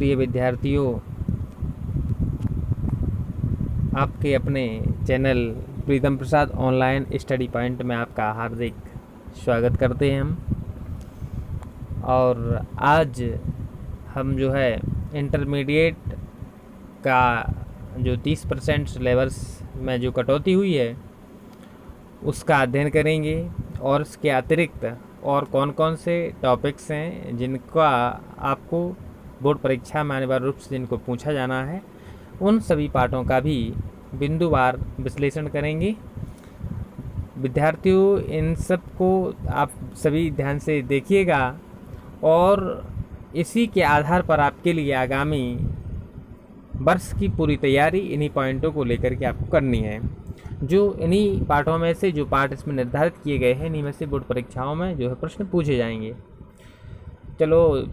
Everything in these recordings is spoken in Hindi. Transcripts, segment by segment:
प्रिय विद्यार्थियों, आपके अपने चैनल प्रीतम प्रसाद ऑनलाइन स्टडी पॉइंट में आपका हार्दिक स्वागत करते हैं हम। और आज हम जो है इंटरमीडिएट का जो 30% सिलेबस में जो कटौती हुई है उसका अध्ययन करेंगे और इसके अतिरिक्त और कौन कौन से टॉपिक्स हैं जिनका आपको बोर्ड परीक्षा में अनिवार्य रूप से जिनको पूछा जाना है, उन सभी पाठों का भी बिंदुवार विश्लेषण करेंगे। विद्यार्थियों, इन सब को आप सभी ध्यान से देखिएगा और इसी के आधार पर आपके लिए आगामी वर्ष की पूरी तैयारी इन्हीं पॉइंटों को लेकर के आपको करनी है। जो इन्हीं पाठों में से जो पाठ इसमें निर्धारित किए गए हैं, इन्हीं में से बोर्ड परीक्षाओं में जो है प्रश्न पूछे जाएंगे। चलो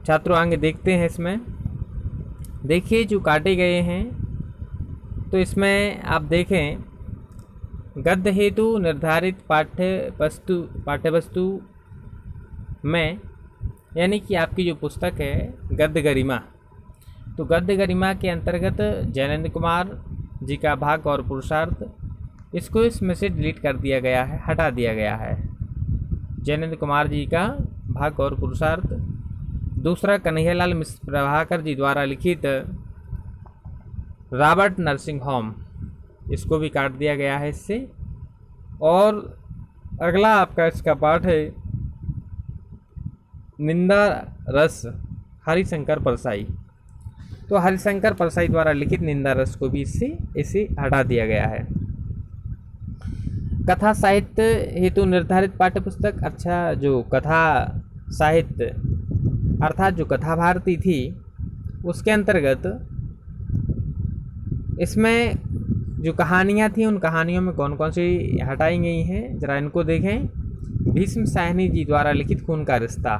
छात्रों, आगे देखते हैं। इसमें देखिए जो काटे गए हैं, तो इसमें आप देखें गद्य हेतु निर्धारित पाठ्यवस्तु में, यानी कि आपकी जो पुस्तक है गद्य गरिमा, तो गद्य गरिमा के अंतर्गत जैनेन्द्र कुमार जी का भाग और पुरुषार्थ, इसको इसमें से डिलीट कर दिया गया है, हटा दिया गया है। जैनेन्द्र कुमार जी का भाग और पुरुषार्थ। दूसरा, कन्हैयालाल मिश्र प्रभाकर जी द्वारा लिखित रॉबर्ट नर्सिंग होम, इसको भी काट दिया गया है इससे। और अगला आपका इसका पाठ है निंदा रस, हरिशंकर परसाई, तो हरिशंकर परसाई द्वारा लिखित निंदा रस को भी इसे हटा दिया गया है। कथा साहित्य हेतु निर्धारित पाठ्यपुस्तक, अच्छा जो कथा साहित्य अर्थात जो कथा भारती थी उसके अंतर्गत इसमें जो कहानियाँ थी उन कहानियों में कौन कौन सी हटाई गई हैं, जरा इनको देखें। भीष्म साहनी जी द्वारा लिखित खून का रिश्ता,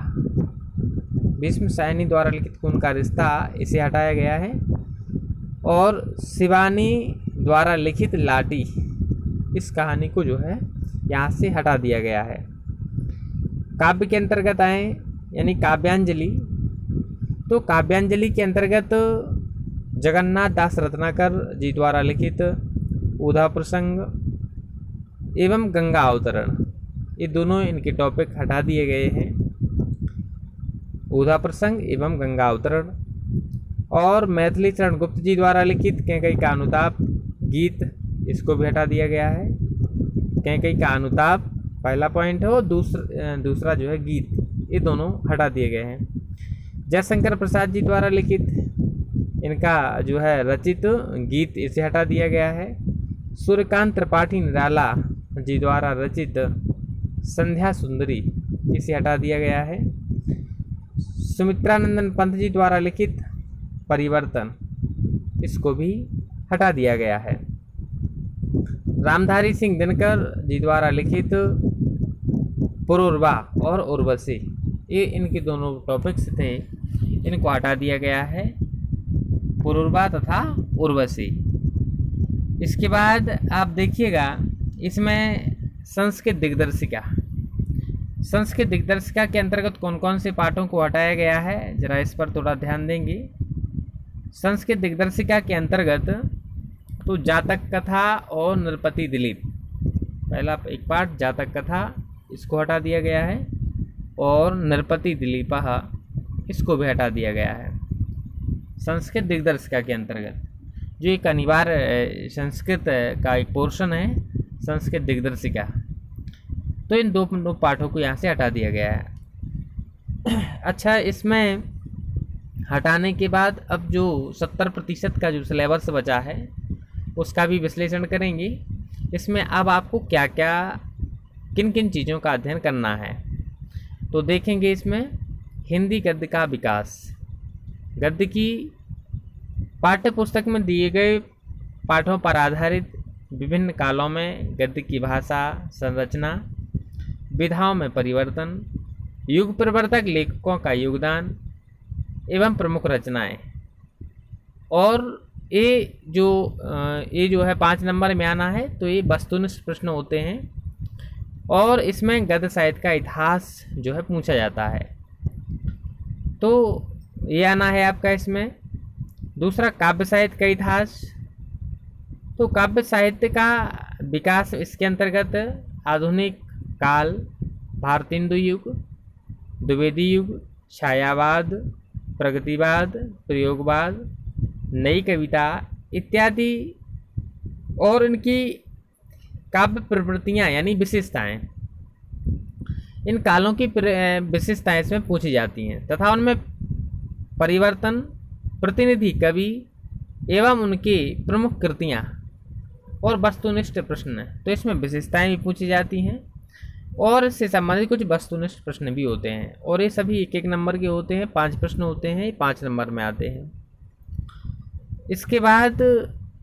भीष्म साहनी द्वारा लिखित खून का रिश्ता, इसे हटाया गया है। और शिवानी द्वारा लिखित लाटी, इस कहानी को जो है यहाँ से हटा दिया गया है। काव्य के अंतर्गत आए, यानी काव्यांजलि, तो काव्यांजलि के अंतर्गत जगन्नाथ दास रत्नाकर जी द्वारा लिखित उधा प्रसंग एवं गंगा अवतरण, ये दोनों इनके टॉपिक हटा दिए गए हैं, उधा प्रसंग एवं गंगा अवतरण। और मैथिली चरण गुप्त जी द्वारा लिखित कैकेयी का अनुताप गीत, इसको भी हटा दिया गया है। कैकेयी का अनुताप पहला पॉइंट है और दूसरा जो है गीत, ये दोनों हटा दिए गए हैं। जयशंकर प्रसाद जी द्वारा लिखित इनका जो है रचित गीत, इसे हटा दिया गया है। सूर्यकांत त्रिपाठी निराला जी द्वारा रचित संध्या सुंदरी, इसे हटा दिया गया है। सुमित्रानंदन पंत जी द्वारा लिखित परिवर्तन, इसको भी हटा दिया गया है। रामधारी सिंह दिनकर जी द्वारा लिखित पुरूरवा और उर्वशी, ये इनके दोनों टॉपिक्स थे, इनको हटा दिया गया है, पुरूरवा तथा उर्वशी। इसके बाद आप देखिएगा इसमें संस्कृत दिग्दर्शिका, संस्कृत दिग्दर्शिका के अंतर्गत कौन कौन से पाठों को हटाया गया है, जरा इस पर थोड़ा ध्यान देंगे। संस्कृत दिग्दर्शिका के अंतर्गत तो जातक कथा और नृपति दिलीप, पहला एक पाठ जातक कथा, इसको हटा दिया गया है, और नृपति दिलीपा, इसको भी हटा दिया गया है। संस्कृत दिग्दर्शिका के अंतर्गत जो एक अनिवार्य संस्कृत का एक पोर्शन है, संस्कृत दिग्दर्शिका, तो इन दो पाठों को यहाँ से हटा दिया गया है। अच्छा, इसमें हटाने के बाद अब जो 70% का जो सिलेबस बचा है उसका भी विश्लेषण करेंगे। इसमें अब आपको क्या क्या किन किन चीज़ों का अध्ययन करना है, तो देखेंगे। इसमें हिंदी गद्य का विकास, गद्य की पाठ्यपुस्तक में दिए गए पाठों पर आधारित विभिन्न कालों में गद्य की भाषा संरचना, विधाओं में परिवर्तन, युग प्रवर्तक लेखकों का योगदान एवं प्रमुख रचनाएं। और ये जो है 5 नंबर में आना है, तो ये वस्तुनिष्ठ प्रश्न होते हैं और इसमें गद्य साहित्य का इतिहास जो है पूछा जाता है। तो ये आना है आपका इसमें। दूसरा काव्य साहित्य का इतिहास। तो काव्य साहित्य का विकास इसके अंतर्गत आधुनिक काल, भारतेंदु युग, द्विवेदी युग, छायावाद, प्रगतिवाद, प्रयोगवाद, नई कविता इत्यादि और इनकी काव्य प्रवृत्तियाँ यानी विशेषताएं, इन कालों की विशेषताएं इसमें पूछी जाती हैं तथा उनमें परिवर्तन, प्रतिनिधि कवि एवं उनकी प्रमुख कृतियाँ और वस्तुनिष्ठ प्रश्न, तो इसमें विशेषताएं भी पूछी जाती हैं और इससे संबंधित कुछ वस्तुनिष्ठ प्रश्न भी होते हैं और ये सभी एक एक नंबर के होते हैं। 5 प्रश्न होते हैं, 5 नंबर में आते हैं। इसके बाद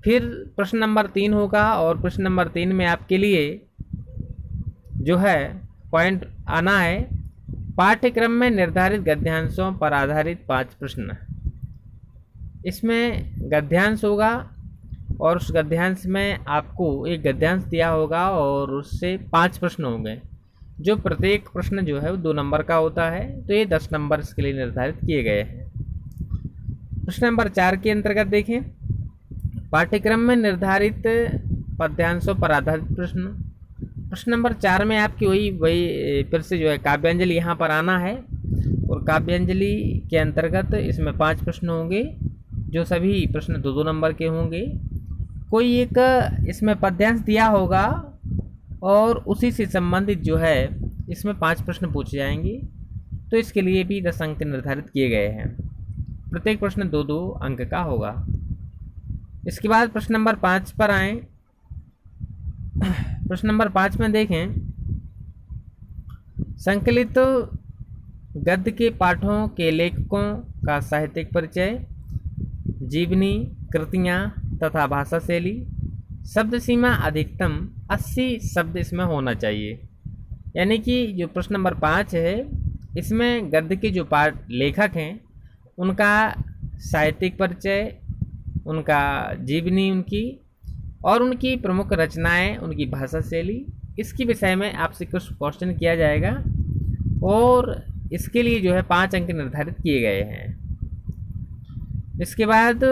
फिर प्रश्न नंबर 3 होगा और प्रश्न नंबर 3 में आपके लिए जो है पॉइंट आना है, पाठ्यक्रम में निर्धारित गद्यांशों पर आधारित 5 प्रश्न। इसमें गद्यांश होगा और उस गद्यांश में आपको एक गद्यांश दिया होगा और उससे 5 प्रश्न होंगे, जो प्रत्येक प्रश्न जो है वो 2 नंबर का होता है। तो ये 10 नंबर इसके लिए निर्धारित किए गए हैं। प्रश्न नंबर 4 के अंतर्गत देखें, पाठ्यक्रम में निर्धारित पद्यांशों पर आधारित प्रश्न। प्रश्न नंबर 4 में आपकी वही फिर से जो है काव्यांजलि यहाँ पर आना है और काव्यांजलि के अंतर्गत इसमें 5 प्रश्न होंगे, जो सभी प्रश्न 2-2 नंबर के होंगे। कोई एक इसमें पद्यांश दिया होगा और उसी से संबंधित जो है इसमें 5 प्रश्न पूछे जाएंगे। तो इसके लिए भी 10 अंक निर्धारित किए गए हैं। प्रत्येक प्रश्न 2-2 अंक का होगा। इसके बाद प्रश्न नंबर 5 पर आए। प्रश्न नंबर 5 में देखें, संकलित गद्य के पाठों के लेखकों का साहित्यिक परिचय, जीवनी, कृतियाँ तथा भाषा शैली। शब्द सीमा अधिकतम 80 शब्द इसमें होना चाहिए। यानी कि जो प्रश्न नंबर 5 है इसमें गद्य के जो पाठ लेखक हैं उनका साहित्यिक परिचय, उनका जीवनी उनकी और उनकी प्रमुख रचनाएं, उनकी भाषा शैली, इसके विषय में आपसे कुछ क्वेश्चन किया जाएगा और इसके लिए जो है 5 अंक निर्धारित किए गए हैं। इसके बाद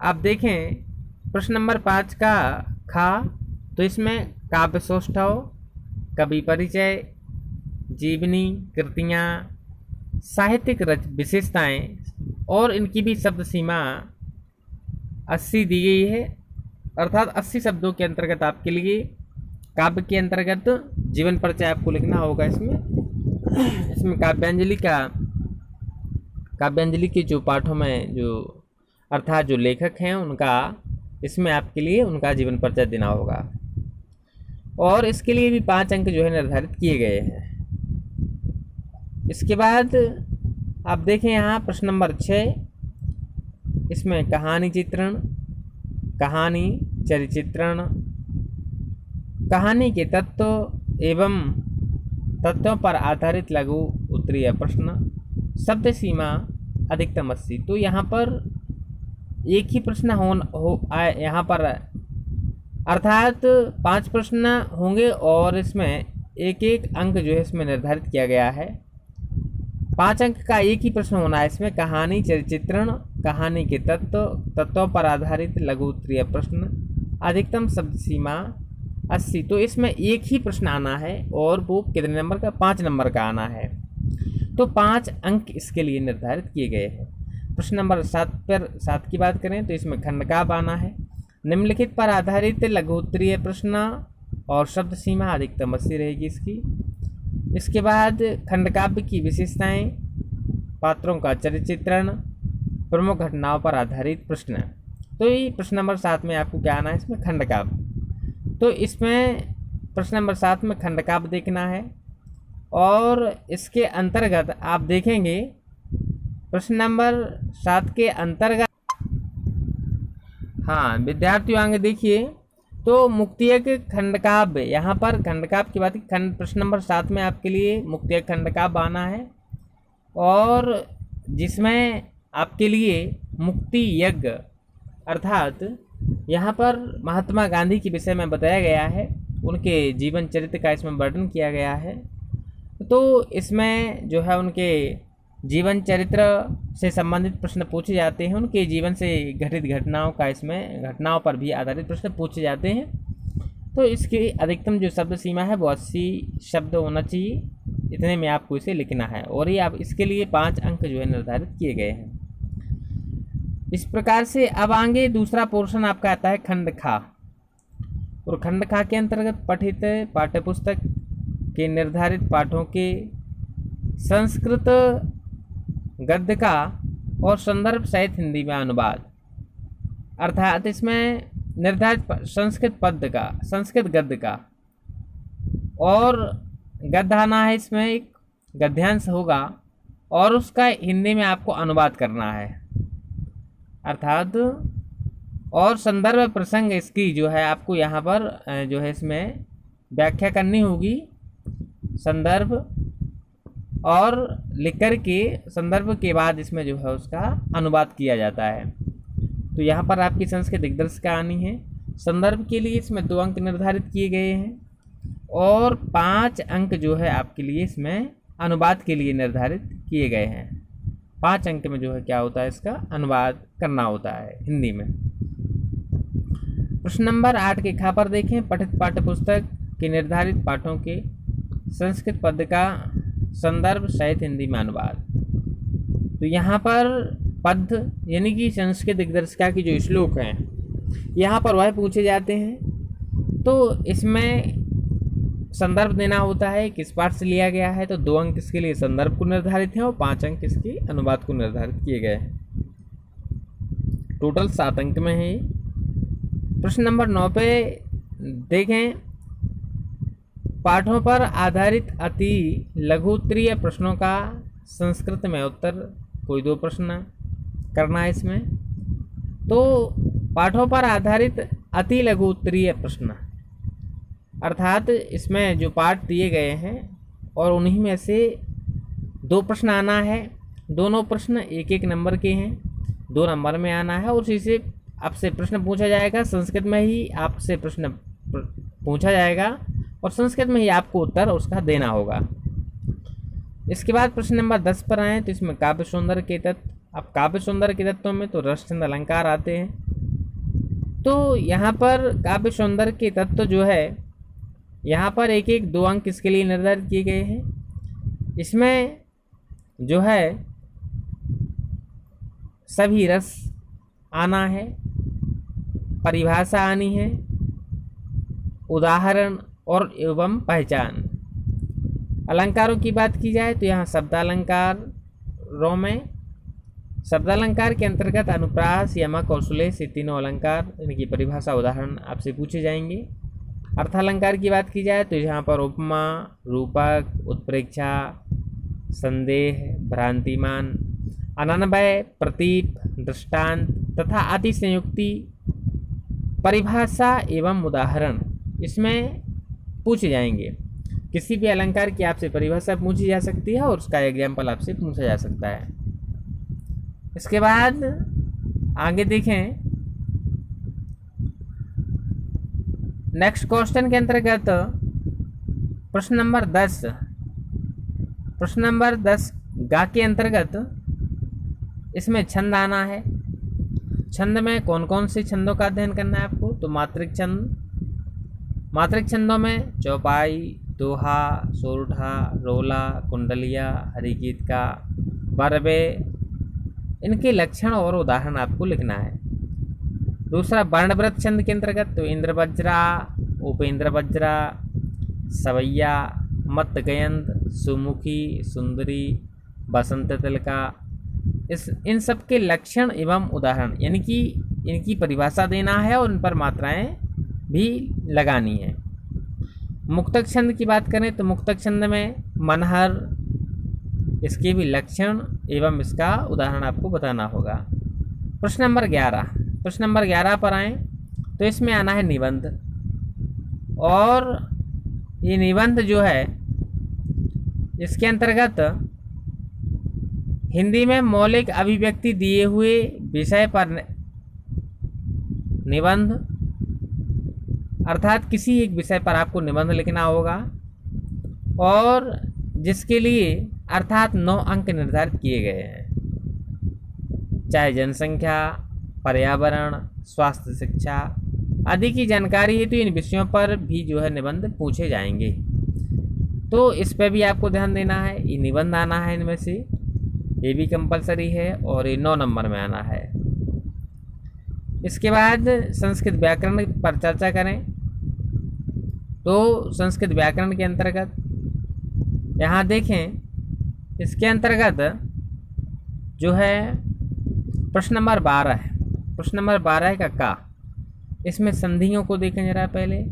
आप देखें प्रश्न नंबर 5 का खा, तो इसमें काव्य सौष्ठव, कवि परिचय, जीवनी, कृतियाँ, साहित्यिक विशेषताएं और इनकी भी शब्द सीमा 80 दी गई है। अर्थात 80 शब्दों के अंतर्गत आपके लिए काव्य के अंतर्गत जीवन परिचय आपको लिखना होगा। इसमें काव्यांजलि के जो पाठों में जो अर्थात जो लेखक हैं उनका इसमें आपके लिए उनका जीवन परिचय देना होगा और इसके लिए भी 5 अंक जो है निर्धारित किए गए हैं। इसके बाद आप देखें यहाँ प्रश्न नंबर 6, इसमें कहानी चित्रण, कहानी चरिचित्रण, कहानी के तत्व एवं तत्वों पर आधारित लघु उत्तरीय प्रश्न, शब्द सीमा अधिकतम 80। तो यहाँ पर एक ही प्रश्न यहाँ पर अर्थात 5 प्रश्न होंगे और इसमें एक एक अंक जो है इसमें निर्धारित किया गया है। 5 अंक का एक ही प्रश्न होना है इसमें, कहानी चरिचित्रण, कहानी के तत्वों पर आधारित लघु उत्तरीय प्रश्न, अधिकतम शब्द सीमा 80। तो इसमें एक ही प्रश्न आना है और वो कितने नंबर का, 5 नंबर का आना है। तो 5 अंक इसके लिए निर्धारित किए गए हैं। प्रश्न नंबर 7 की बात करें तो इसमें खंडकाव्य आना है। निम्नलिखित पर आधारित लघु उत्तरीय प्रश्न और शब्द सीमा अधिकतम 80 रहेगी इसकी। इसके बाद खंडकाव्य की विशेषताएं, पात्रों का चरिचित्रण, प्रमुख घटनाओं पर आधारित प्रश्न। तो ये प्रश्न नंबर 7 में आपको क्या आना है इसमें, खंडकाव्य। तो इसमें प्रश्न नंबर 7 में खंडकाव्य देखना है और इसके अंतर्गत आप देखेंगे प्रश्न नंबर 7 के अंतर्गत, हाँ विद्यार्थियों आगे देखिए, तो मुक्तियक खंडकाव्य, यहाँ पर खंडकाव्य की बात की प्रश्न नंबर 7 में आपके लिए मुक्तियक खंडकाव्य आना है और जिसमें आपके लिए मुक्ति यज्ञ अर्थात यहाँ पर महात्मा गांधी के विषय में बताया गया है, उनके जीवन चरित्र का इसमें वर्णन किया गया है। तो इसमें जो है उनके जीवन चरित्र से संबंधित प्रश्न पूछे जाते हैं, उनके जीवन से घटित घटनाओं का इसमें घटनाओं पर भी आधारित प्रश्न पूछे जाते हैं। तो इसकी अधिकतम जो शब्द सीमा है वो 80 शब्द होना चाहिए, इतने में आपको इसे लिखना है और ये आप इसके लिए 5 अंक जो है निर्धारित किए गए हैं। इस प्रकार से अब आगे दूसरा पोर्शन आपका आता है खंड खा, और खंड खा के अंतर्गत पठित पाठ्यपुस्तक के निर्धारित पाठों के संस्कृत गद्य का और संदर्भ सहित हिंदी में अनुवाद, अर्थात इसमें निर्धारित संस्कृत पद्य का, संस्कृत गद्य का और गद्य आना है, इसमें एक गद्यांश होगा और उसका हिंदी में आपको अनुवाद करना है, अर्थात और संदर्भ प्रसंग इसकी जो है आपको यहाँ पर जो है इसमें व्याख्या करनी होगी। संदर्भ और लिख कर के संदर्भ के बाद इसमें जो है उसका अनुवाद किया जाता है। तो यहाँ पर आपकी संस्कृत दिग्दर्श का आनी है। संदर्भ के लिए इसमें 2 अंक निर्धारित किए गए हैं और 5 अंक जो है आपके लिए इसमें अनुवाद के लिए निर्धारित किए गए हैं। 5 अंक में जो है क्या होता है, इसका अनुवाद करना होता है हिंदी में। प्रश्न नंबर 8 के खा पर देखें, पठित पाठ्यपुस्तक के निर्धारित पाठों के संस्कृत पद्य का संदर्भ सहित हिंदी में अनुवाद। तो यहाँ पर पद्य यानी कि संस्कृत दिग्दर्शिका की जो श्लोक हैं यहाँ पर वह पूछे जाते हैं। तो इसमें संदर्भ देना होता है, किस पाठ से लिया गया है। तो 2 अंक इसके लिए संदर्भ को निर्धारित हैं और 5 अंक इसके अनुवाद को निर्धारित किए गए हैं। टोटल 7 अंक में है। प्रश्न नंबर 9 पे देखें, पाठों पर आधारित अति लघुत्तरीय प्रश्नों का संस्कृत में उत्तर, कोई 2 प्रश्न करना है इसमें। तो पाठों पर आधारित अति लघुत्तरीय प्रश्न, अर्थात इसमें जो पाठ दिए गए हैं और उन्हीं में से 2 प्रश्न आना है। दोनों प्रश्न 1-1 नंबर के हैं, 2 नंबर में आना है और उसी से आपसे प्रश्न पूछा जाएगा। संस्कृत में ही आपसे प्रश्न पूछा जाएगा और संस्कृत में ही आपको उत्तर उसका देना होगा। इसके बाद प्रश्न नंबर 10 पर आए तो इसमें काव्य सौंदर्य के तत्व। अब काव्य सौंदर्य के तत्वों में तो रस, छंद, अलंकार आते हैं। तो यहाँ पर काव्य सौंदर्य के तत्व जो है यहाँ पर 1-1 2 अंक इसके लिए निर्धारित किए गए हैं। इसमें जो है सभी रस आना है, परिभाषा आनी है, उदाहरण और एवं पहचान। अलंकारों की बात की जाए तो यहाँ शब्दालंकारों में शब्दालंकार के अंतर्गत अनुप्रास, यमक और सुलेश, ये तीनों अलंकार, इनकी परिभाषा, उदाहरण आपसे पूछे जाएंगे। अर्थालंकार की बात की जाए तो यहाँ पर उपमा, रूपक, उत्प्रेक्षा, संदेह, भ्रांतिमान, अनन्वय, प्रतीप, दृष्टांत तथा अतिशयोक्ति, परिभाषा एवं उदाहरण इसमें पूछे जाएंगे। किसी भी अलंकार की आपसे परिभाषा पूछी जा सकती है और उसका एग्जाम्पल आपसे पूछा जा सकता है। इसके बाद आगे देखें, नेक्स्ट क्वेश्चन के अंतर्गत प्रश्न नंबर 10 गा के अंतर्गत इसमें छंद आना है। छंद में कौन कौन से छंदों का अध्ययन करना है आपको, तो मात्रिक छंद। मात्रिक छंदों में चौपाई, दोहा, सोरठा, रोला, कुंडलिया, हरिगीत का, बरबे, इनके लक्षण और उदाहरण आपको लिखना है। दूसरा वर्णव्रत छंद के अंतर्गत तो इंद्रवज्रा, उपेंद्र वज्रा, सवैया, मत्तगयंत, सुमुखी, सुंदरी, बसंत तिलका, इन सब के लक्षण एवं उदाहरण यानी कि इनकी परिभाषा देना है और इन पर मात्राएं भी लगानी है। मुक्तक छंद की बात करें तो मुक्तक छंद में मनहर, इसके भी लक्षण एवं इसका उदाहरण आपको बताना होगा। प्रश्न नंबर 11 पर आए तो इसमें आना है निबंध। और ये निबंध जो है इसके अंतर्गत हिंदी में मौलिक अभिव्यक्ति दिए हुए विषय पर निबंध, अर्थात किसी एक विषय पर आपको निबंध लिखना होगा और जिसके लिए अर्थात 9 अंक निर्धारित किए गए हैं। चाहे जनसंख्या, पर्यावरण, स्वास्थ्य, शिक्षा आदि की जानकारी है तो इन विषयों पर भी जो है निबंध पूछे जाएंगे। तो इस पे भी आपको ध्यान देना है। ये निबंध आना है इनमें से, ये भी कंपलसरी है और ये 9 नंबर में आना है। इसके बाद संस्कृत व्याकरण पर चर्चा करें तो संस्कृत व्याकरण के अंतर्गत यहाँ देखें, इसके अंतर्गत जो है प्रश्न नंबर 12 है। प्रश्न नंबर 12 का का, इसमें संधियों को देखें जरा पहले।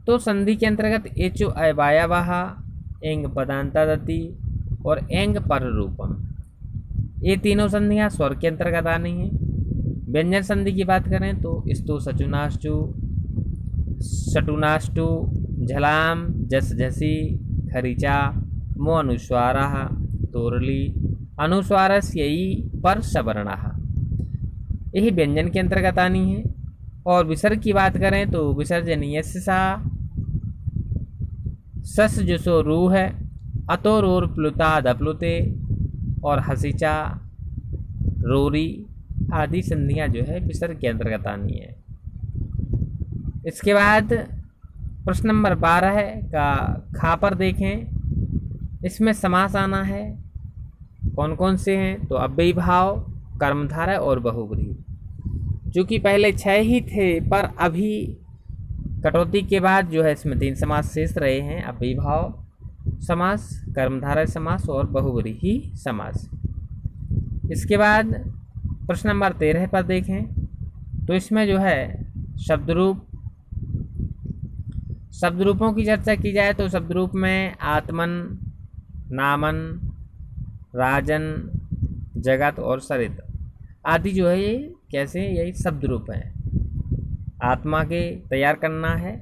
तो संधि के अंतर्गत एचो अवायवाह, एंग पदांतादति और एंग पर रूपम, ये तीनों संधियाँ स्वर के अंतर्गत आनी हैं। व्यंजन संधि की बात करें तो स्तु सचुनाष्टु, शटुनाष्टु, झलाम, जस झसी, खरीचा, मो अनुस्वाराः, तोरली, अनुस्वारस्यई पर सवर्णाः, यही व्यंजन के अंतर्गत आनी है। और विसर्ग की बात करें तो विसर्जनीय सा, सस जुसो रू है, अतो रोर प्लुता दप्लुते और हसीचा, रोरी आदि संधियां जो है विसर्ग के अंतर्गत आनी है। इसके बाद प्रश्न नंबर 12 है का खा पर देखें, इसमें समास आना है। कौन कौन से हैं तो अव्ययी भाव, कर्मधारय और बहुब्रीहि। जो कि पहले 6 ही थे पर अभी कटौती के बाद जो है इसमें 3 समास शेष रहे हैं, अव्ययी भाव समास, कर्मधारय समास और बहुब्रीहि समास। इसके बाद प्रश्न नंबर 13 पर देखें तो इसमें जो है शब्द रूपों की चर्चा की जाए तो शब्द रूप में आत्मन, नामन, राजन, जगत और सरित आदि जो है ये कैसे, यही शब्द रूप हैं। आत्मा के तैयार करना है,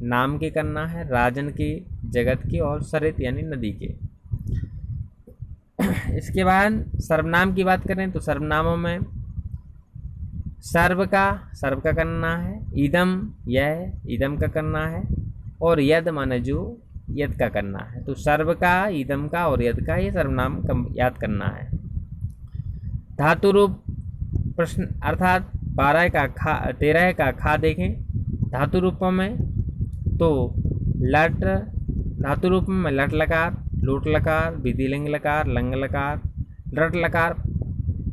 नाम के करना है, राजन के, जगत के और सरित यानी नदी के। इसके बाद सर्वनाम की बात करें तो सर्वनामों में सर्व का करना है, इदम यह, इदम का करना है और यद माने जो, यद का करना है। तो सर्व का, इदम का और यद का ये सर्वनाम याद करना है। धातु रूप प्रश्न अर्थात 13 का खा देखें धातु रूपों में तो लट, धातु रूप में लट लकार, लोट लकार, विधिलिंग लकार, लंग लकार, लट लकार,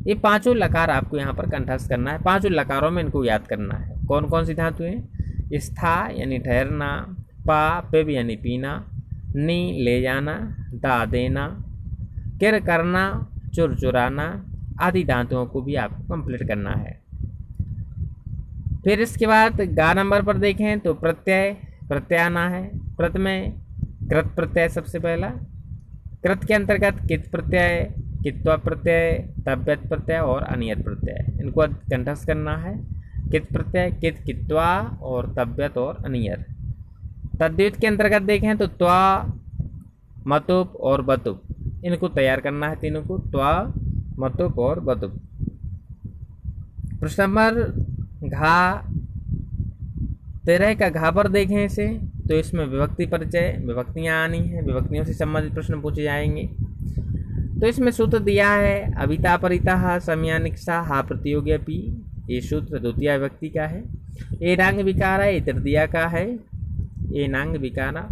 ये 5 लकार आपको यहाँ पर कंठस्थ करना है। 5 लकारों में इनको याद करना है। कौन कौन सी धातु हैं? स्था यानी ठहरना, पा पिब यानी पीना, नी ले जाना, दा देना, किर करना, चुर चुराना आदि धातुओं को भी आपको कंप्लीट करना है। फिर इसके बाद गा नंबर पर देखें तो प्रत्यय आना है। प्रत में कृत प्रत्यय सबसे पहला, कृत के अंतर्गत कित प्रत्यय, कित्वा प्रत्यय, तव्यत प्रत्यय और अनियत प्रत्यय, इनको कंठस्थ करना है। कित प्रत्यय, कित, कित्वा और तव्यत और अनियत। तद्धित के अंतर्गत देखें तो त्वा, मतुप और बतुप, इनको तैयार करना है तीनों को, त्वा, मतुप और बतुप। प्रश्न नंबर घा 13 का घा पर देखें इसे तो इसमें विभक्ति परिचय, विभक्तियाँ आनी हैं, विभक्तियों से संबंधित प्रश्न पूछे जाएंगे। तो इसमें सूत्र दिया है अविता परिता समयानिक्षा हा प्रतियोगी, ये सूत्र द्वितीय विभक्ति का है। एनांग विकार है, ये तृतीया का है। एनांग विकारा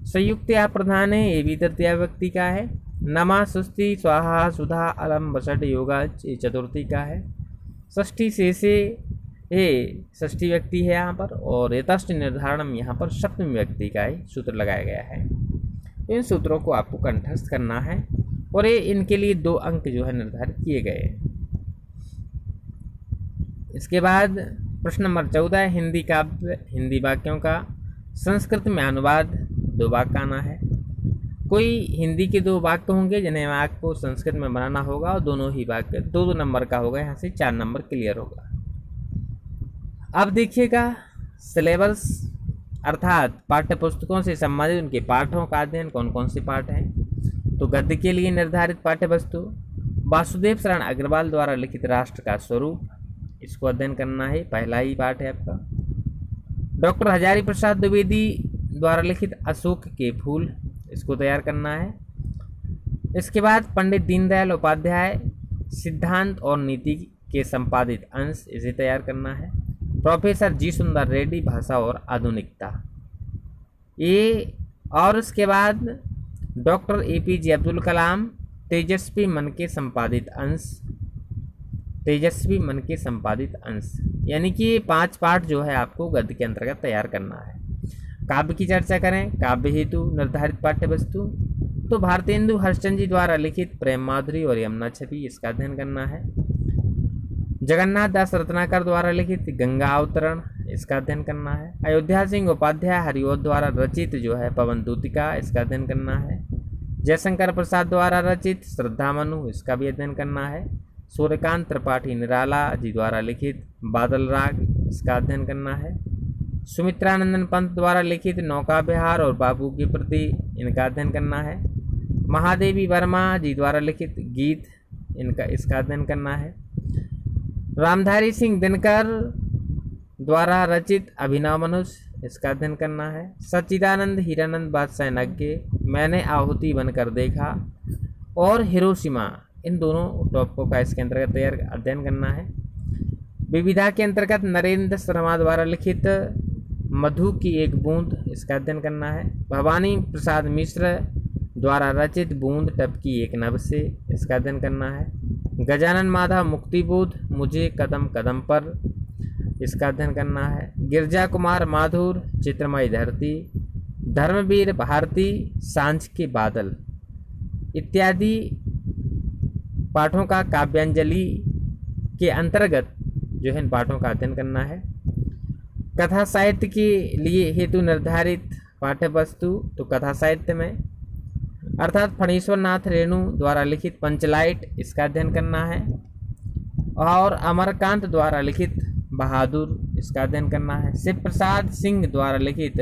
संयुक्त या प्रधान है, ये भी तृतीय विभक्ति का है। नमा सुस्ति स्वाहा सुधा अलम बसठ योगा, ये चतुर्थी का है। षष्ठी शेषे, ये षष्ठी व्यक्ति है यहाँ पर। और यथाष्ट निर्धारणम यहाँ पर सप्तमी व्यक्ति का ही सूत्र लगाया गया है। इन सूत्रों को आपको कंठस्थ करना है और ये इनके लिए 2 अंक जो है निर्धारित किए गए हैं। इसके बाद प्रश्न नंबर 14 हिंदी काव्य, हिंदी वाक्यों का संस्कृत में अनुवाद 2 वाक्य आना है। कोई हिंदी के 2 वाक्य होंगे जिन्हें आपको संस्कृत में बनाना होगा और दोनों ही वाक्य 2-2 नंबर का होगा, यहाँ से 4 नंबर क्लियर होगा। अब देखिएगा सिलेबस अर्थात पाठ्य पुस्तकों से संबंधित उनके पाठों का अध्ययन, कौन कौन से पाठ हैं। तो गद्य के लिए निर्धारित पाठ्य वस्तु वासुदेव शरण अग्रवाल द्वारा लिखित राष्ट्र का स्वरूप, इसको अध्ययन करना है, पहला ही पाठ है आपका। डॉक्टर हजारी प्रसाद द्विवेदी द्वारा लिखित अशोक के फूल, इसको तैयार करना है। इसके बाद पंडित दीनदयाल उपाध्याय सिद्धांत और नीति के संपादित अंश, इसे तैयार करना है। प्रोफेसर जी सुंदर रेड्डी भाषा और आधुनिकता ये, और उसके बाद डॉक्टर एपीजे अब्दुल कलाम तेजस्वी मन के संपादित अंश, तेजस्वी मन के संपादित अंश, यानी कि ये 5 पाठ जो है आपको गद्य के अंतर्गत तैयार करना है। काव्य की चर्चा करें, काव्य हेतु निर्धारित पाठ्य वस्तु, तो भारतेंदु हरिश्चंद्र जी द्वारा लिखित प्रेम माधुरी और यमुना छवि, इसका अध्ययन करना है। जगन्नाथ दास रत्नाकर द्वारा लिखित गंगा अवतरण, इसका अध्ययन करना है। अयोध्या सिंह उपाध्याय हरिओत द्वारा रचित जो है पवन दूतिका, इसका अध्ययन करना है। जयशंकर प्रसाद द्वारा रचित श्रद्धा मनु, इसका भी अध्ययन करना है। सूर्यकांत त्रिपाठी निराला जी द्वारा लिखित बादल राग, इसका अध्ययन करना है। सुमित्रानंदन पंत द्वारा लिखित नौका विहार और बाबू के प्रति, इनका अध्ययन करना है। महादेवी वर्मा जी द्वारा लिखित गीत, इसका अध्ययन करना है। रामधारी सिंह दिनकर द्वारा रचित अभिनव मनुष्य, इसका अध्ययन करना है। सच्चिदानंद हीरानंद बादशाह नग्गे मैंने आहुति बनकर देखा और हिरोशिमा, इन दोनों टॉपिकों का इसके अंतर्गत अध्ययन करना है। विविधा के अंतर्गत नरेंद्र शर्मा द्वारा लिखित मधु की एक बूंद, इसका अध्ययन करना है। भवानी प्रसाद मिश्र द्वारा रचित बूंद टपकी एक नभ से, इसका अध्ययन करना है। गजानन माधव मुक्तिबोध मुझे कदम कदम पर, इसका अध्ययन करना है। गिरजा कुमार माथुर चित्रमय धरती, धर्मवीर भारती सांझ के बादल इत्यादि पाठों का काव्यांजलि के अंतर्गत जो है इन पाठों का अध्ययन करना है। कथा साहित्य के लिए हेतु निर्धारित पाठ्य वस्तु, तो कथा साहित्य में अर्थात फणीश्वर नाथ रेणु द्वारा लिखित पंचलाइट, इसका अध्ययन करना है। और अमरकांत द्वारा लिखित बहादुर, इसका अध्ययन करना है। शिव प्रसाद सिंह द्वारा लिखित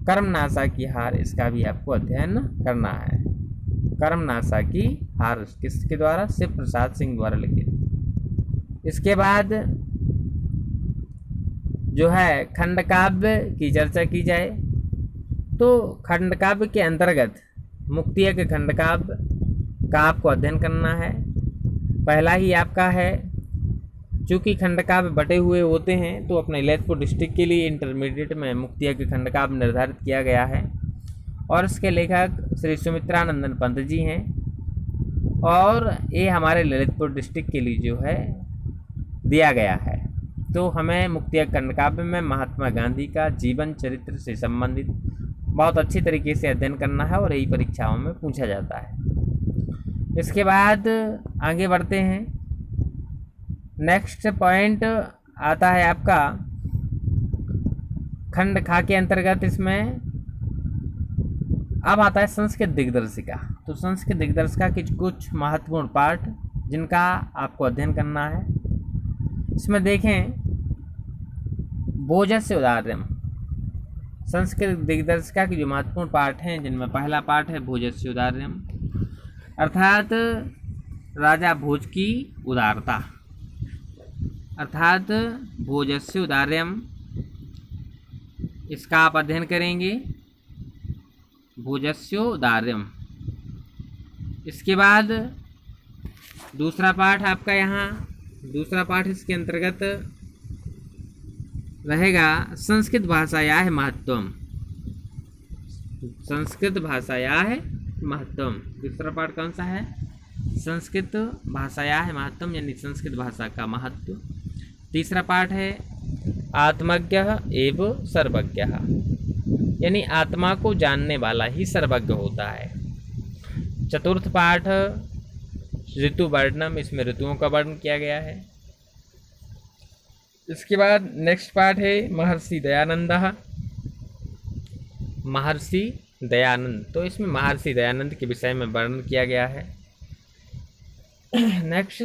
कर्मनाशा की हार, इसका भी आपको अध्ययन करना है। कर्मनाशा की हार किसके द्वारा? शिव प्रसाद सिंह द्वारा लिखित। इसके बाद जो है खंडकाव्य की चर्चा की जाए तो खंडकाव्य के अंतर्गत मुक्तिया के खंडकाव्य का आपको अध्ययन करना है। पहला ही आपका है, चूँकि खंडकाव्य बटे हुए होते हैं तो अपने ललितपुर डिस्ट्रिक्ट के लिए इंटरमीडिएट में मुक्तिया के खंडकाव्य निर्धारित किया गया है और इसके लेखक श्री सुमित्रानंदन पंत जी हैं और ये हमारे ललितपुर डिस्ट्रिक्ट के लिए जो है दिया गया है। तो हमें मुक्तिया खंडकाव्य में महात्मा गांधी का जीवन चरित्र से संबंधित बहुत अच्छी तरीके से अध्ययन करना है और यही परीक्षाओं में पूछा जाता है। इसके बाद आगे बढ़ते हैं। नेक्स्ट पॉइंट आता है आपका खंड खा के अंतर्गत, इसमें अब आता है संस्कृत दिग्दर्शिका। तो संस्कृत दिग्दर्शिका के कुछ महत्वपूर्ण पाठ जिनका आपको अध्ययन करना है। इसमें देखें भोजस्य उदाहरण, संस्कृत दिग्दर्शिका के जो महत्वपूर्ण पाठ हैं जिनमें पहला पाठ है भोजस्य उदाहरण, अर्थात राजा भोज की उदारता, अर्थात भोजस्य उदार्यम, इसका आप अध्ययन करेंगे भोजस्य उदार्यम। इसके बाद दूसरा पाठ आपका यहाँ, दूसरा पाठ इसके अंतर्गत रहेगा संस्कृत भाषायाः महत्वम, संस्कृत भाषायाः महत्वम। दूसरा पाठ कौन सा है? संस्कृत भाषायाः महत्वम, यानी संस्कृत भाषा का महत्व। तीसरा पाठ है आत्मज्ञः एव सर्वज्ञः, यानी आत्मा को जानने वाला ही सर्वज्ञ होता है। चतुर्थ पाठ ऋतु वर्णनम, इसमें ऋतुओं का वर्णन किया गया है। इसके बाद नेक्स्ट पार्ट है महर्षि दयानंदः, महर्षि दयानंद, तो इसमें महर्षि दयानंद के विषय में वर्णन किया गया है। नेक्स्ट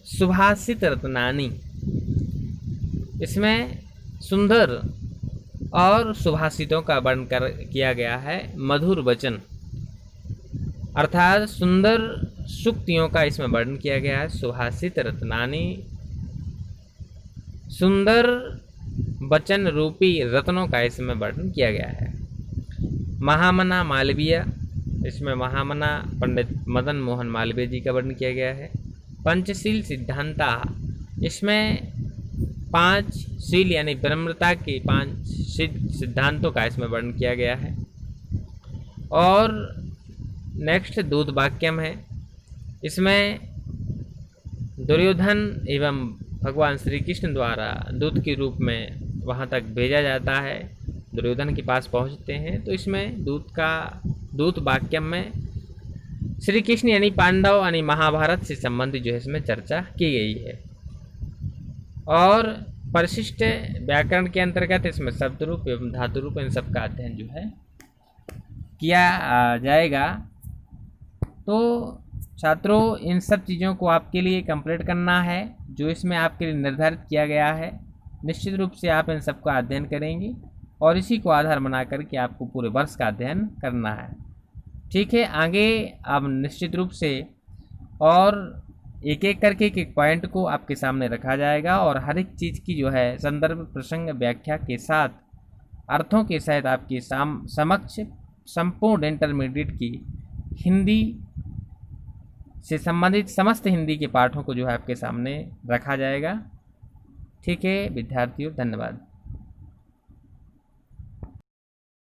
सुभाषित रत्नानि, इसमें सुंदर और सुभाषितों का वर्णन किया गया है। मधुर वचन, अर्थात सुंदर सूक्तियों का इसमें वर्णन किया गया है। सुभाषित रत्नानि, सुंदर वचन रूपी रत्नों का इसमें वर्णन किया गया है। महामना मालवीय, इसमें महामना पंडित मदन मोहन मालवीय जी का वर्णन किया गया है। पंचशील सिद्धांता, इसमें 5 शील यानी ब्रह्मता के 5 सिद्धांतों का इसमें वर्णन किया गया है। और नेक्स्ट दूत वाक्यम है, इसमें दुर्योधन एवं भगवान श्री कृष्ण द्वारा दूत के रूप में वहाँ तक भेजा जाता है, दुर्योधन के पास पहुँचते हैं। तो इसमें दूत वाक्यम में श्री कृष्ण यानी पांडव यानी महाभारत से संबंधित जो है इसमें चर्चा की गई है। और परिशिष्ट व्याकरण के अंतर्गत इसमें शब्द रूप एवं धातु रूप इन सब का अध्ययन जो है किया जाएगा। तो छात्रों, इन सब चीज़ों को आपके लिए कंप्लीट करना है जो इसमें आपके लिए निर्धारित किया गया है। निश्चित रूप से आप इन सब का अध्ययन करेंगे और इसी को आधार बना करके आपको पूरे वर्ष का अध्ययन करना है। ठीक है, आगे अब निश्चित रूप से और एक एक करके एक पॉइंट को आपके सामने रखा जाएगा और हर एक चीज़ की जो है संदर्भ प्रसंग व्याख्या के साथ अर्थों के सहित आपके समक्ष संपूर्ण इंटरमीडिएट की हिंदी से संबंधित समस्त हिंदी के पाठों को जो है आपके सामने रखा जाएगा। ठीक है विद्यार्थियों, धन्यवाद।